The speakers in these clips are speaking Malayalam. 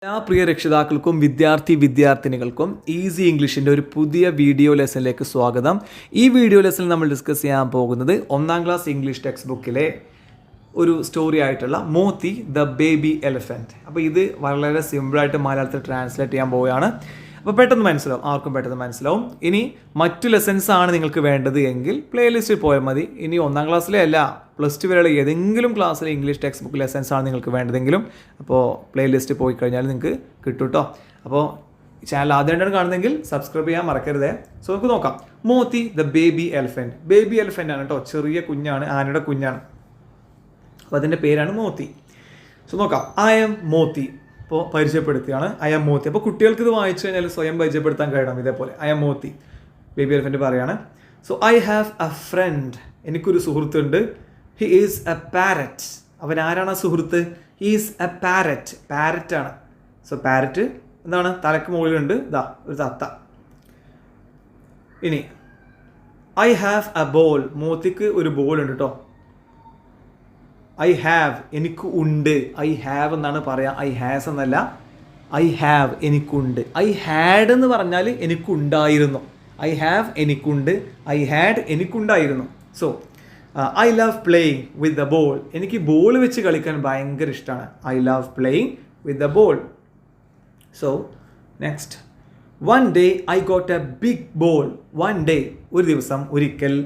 എല്ലാ പ്രിയ രക്ഷിതാക്കൾക്കും വിദ്യാർത്ഥിനികൾക്കും ഈസി ഇംഗ്ലീഷിൻ്റെ ഒരു പുതിയ വീഡിയോ ലെസണിലേക്ക് സ്വാഗതം. ഈ വീഡിയോ ലെസണിൽ നമ്മൾ ഡിസ്കസ് ചെയ്യാൻ പോകുന്നത് 1ാം ക്ലാസ് ഇംഗ്ലീഷ് ടെക്സ്റ്റ് ബുക്കിലെ ഒരു സ്റ്റോറി ആയിട്ടുള്ള മോത്തി ദ ബേബി എലിഫൻറ്റ്. അപ്പോൾ ഇത് വളരെ സിമ്പിളായിട്ട് മലയാളത്തിൽ ട്രാൻസ്ലേറ്റ് ചെയ്യാൻ പോവുകയാണ്. അപ്പോൾ പെട്ടെന്ന് മനസ്സിലാവും, ആർക്കും പെട്ടെന്ന് മനസ്സിലാവും. ഇനി മറ്റു ലെസൺസ് ആണ് നിങ്ങൾക്ക് വേണ്ടത് എങ്കിൽ പ്ലേലിസ്റ്റിൽ പോയാൽ മതി. ഇനി 1ാം ക്ലാസ്സിലെ അല്ല, +2 വരെയുള്ള ഏതെങ്കിലും ക്ലാസ്സിലെ ഇംഗ്ലീഷ് ടെക്സ്റ്റ് ബുക്ക് ലെസൺസ് ആണ് നിങ്ങൾക്ക് വേണ്ടതെങ്കിലും അപ്പോൾ പ്ലേലിസ്റ്റ് പോയി കഴിഞ്ഞാൽ നിങ്ങൾക്ക് കിട്ടും കേട്ടോ. അപ്പോൾ ചാനൽ ആദ്യമായിട്ടാണ് കാണുന്നതെങ്കിൽ സബ്സ്ക്രൈബ് ചെയ്യാൻ മറക്കരുതേ. സോ നമുക്ക് നോക്കാം. Moti the baby elephant. Baby elephant ആണ് കേട്ടോ, ചെറിയ കുഞ്ഞാണ്, ആനയുടെ കുഞ്ഞാണ്. അപ്പോൾ അതിൻ്റെ പേരാണ് മോത്തി. സോ നോക്കാം. I am Moti. ഇപ്പോൾ പരിചയപ്പെടുത്തുകയാണ്. I am Moti. അപ്പോൾ കുട്ടികൾക്ക് ഇത് വായിച്ചു കഴിഞ്ഞാൽ സ്വയം പരിചയപ്പെടുത്താൻ കഴിയണം. ഇതേപോലെ I am Moti. Baby elephant പറയാണ്. So I have a friend. എനിക്കൊരു സുഹൃത്തുണ്ട്. He is a parrot. അവൻ ആരാണ് ആ സുഹൃത്ത്? He is a parrot. Parrot ആണ്. സോ പാരറ്റ് എന്താണ്? തലക്ക് മുകളിലുണ്ട് ഇതാ ഒരു തത്ത. ഇനി ഐ ഹാവ് എ ബോൾ. മോത്തിക്ക് ഒരു ബോൾ ഉണ്ട് കേട്ടോ. ഐ ഹാവ് എനിക്ക് ഉണ്ട്. ഐ ഹാവ് എന്നാണ് പറയാം, ഐ ഹാസ് എന്നല്ല. ഐ ഹാവ് എനിക്കുണ്ട്. ഐ ഹാഡ് എന്ന് പറഞ്ഞാൽ എനിക്കുണ്ടായിരുന്നു. ഐ ഹാവ് എനിക്കുണ്ട്. ഐ ഹാഡ് എനിക്കുണ്ടായിരുന്നു. So I love playing with the ball. എനിക്ക് ബോൾ വെച്ച് കളിക്കാൻ ഭയങ്കര ഇഷ്ടമാണ്. I love playing with the ball. So next. One day I got a big ball. One day ഒരു ദിവസം, ഒരിക്കൽ.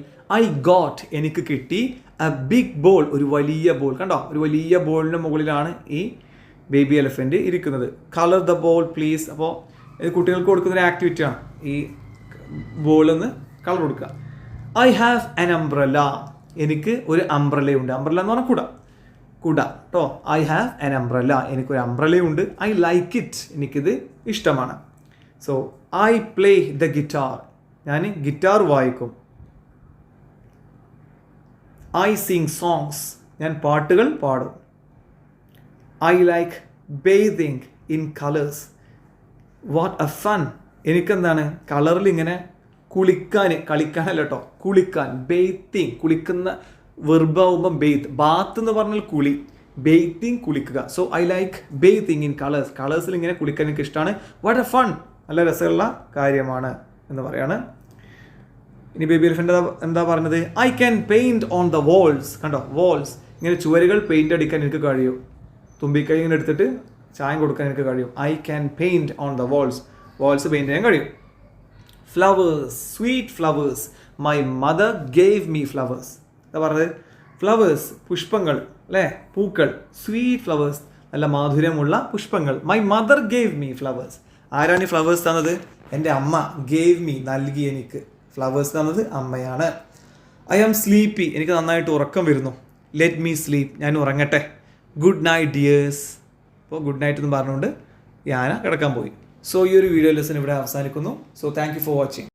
ഐ ഗോട്ട് എനിക്ക് കിട്ടി. എ ബിഗ് ബോൾ ഒരു വലിയ ബോൾ. കണ്ടോ, ഒരു വലിയ ബോളിൻ്റെ മുകളിലാണ് ഈ ബേബി എലിഫൻറ്റ് ഇരിക്കുന്നത്. Colour the ball please. അപ്പോൾ ഇത് കുട്ടികൾക്ക് കൊടുക്കുന്ന ഒരു ആക്ടിവിറ്റിയാണ്. ഈ ബോളൊന്ന് കളർ കൊടുക്കുക. I have an umbrella. എനിക്ക് ഒരു അംബ്രല്ലയുണ്ട്. അംബ്രല്ല എന്ന് പറഞ്ഞാൽ കുട. കുട കേട്ടോ. I have an umbrella. എനിക്കൊരു അംബ്രല്ലയുണ്ട്. I like it. എനിക്കിത് ഇഷ്ടമാണ്. So I play the guitar. ഞാൻ ഗിറ്റാർ വായിക്കും. I sing songs. ഞാൻ പാട്ടുകൾ പാടും. I like bathing in colours. What a fun. എനിക്കെന്താണ് കളറിൽ ഇങ്ങനെ കുളിക്കാൻ, കളിക്കാനല്ല കേട്ടോ, കുളിക്കാൻ. ബേത്തിങ്, കുളിക്കുന്ന വെർബാവുമ്പം ബെയ്ത്ത്. ബാത്ത് എന്ന് പറഞ്ഞാൽ കുളി, ബേത്തിങ് കുളിക്കുക. So I like bathing in colours. കളേഴ്സിൽ ഇങ്ങനെ കുളിക്കാൻ എനിക്ക് ഇഷ്ടമാണ്. വാട്ട് എ ഫൺ, നല്ല രസമുള്ള കാര്യമാണ് എന്ന് പറയാണ്. ഇനി ബേബി എലിഫൻ്റ് എന്താ പറഞ്ഞത്? I can paint on the walls. കണ്ടോ, വോൾസ് ഇങ്ങനെ ചുവരുകൾ പെയിൻ്റ് അടിക്കാൻ എനിക്ക് കഴിയും. തുമ്പിക്കൈ ഇങ്ങനെ എടുത്തിട്ട് ചായം കൊടുക്കാൻ എനിക്ക് കഴിയും. I can paint on the walls. Walls paint ചെയ്യാൻ കഴിയും. Flowers, sweet flowers. My mother gave me flowers. എന്താ പറഞ്ഞത്? ഫ്ലവേഴ്സ് പുഷ്പങ്ങൾ അല്ലേ, പൂക്കൾ. സ്വീറ്റ് ഫ്ലവേഴ്സ് നല്ല മാധുര്യമുള്ള പുഷ്പങ്ങൾ. My mother gave me flowers. ആരാണ് ഈ ഫ്ലവേഴ്സ് തന്നത്? എൻ്റെ അമ്മ. ഗേവ് മീ നൽകി എനിക്ക്. ഫ്ലവേഴ്സ് തന്നത് അമ്മയാണ്. I am sleepy. എനിക്ക് നന്നായിട്ട് ഉറക്കം വരുന്നു. Let me sleep. ഞാൻ ഉറങ്ങട്ടെ. Good night dears. അപ്പോൾ ഗുഡ് നൈറ്റ് എന്ന് പറഞ്ഞുകൊണ്ട് ഞാൻ കിടക്കാൻ പോയി. സോ ഈ ഒരു വീഡിയോ ലെസൺ ഇവിടെ അവസാനിക്കുന്നു. So thank you for watching.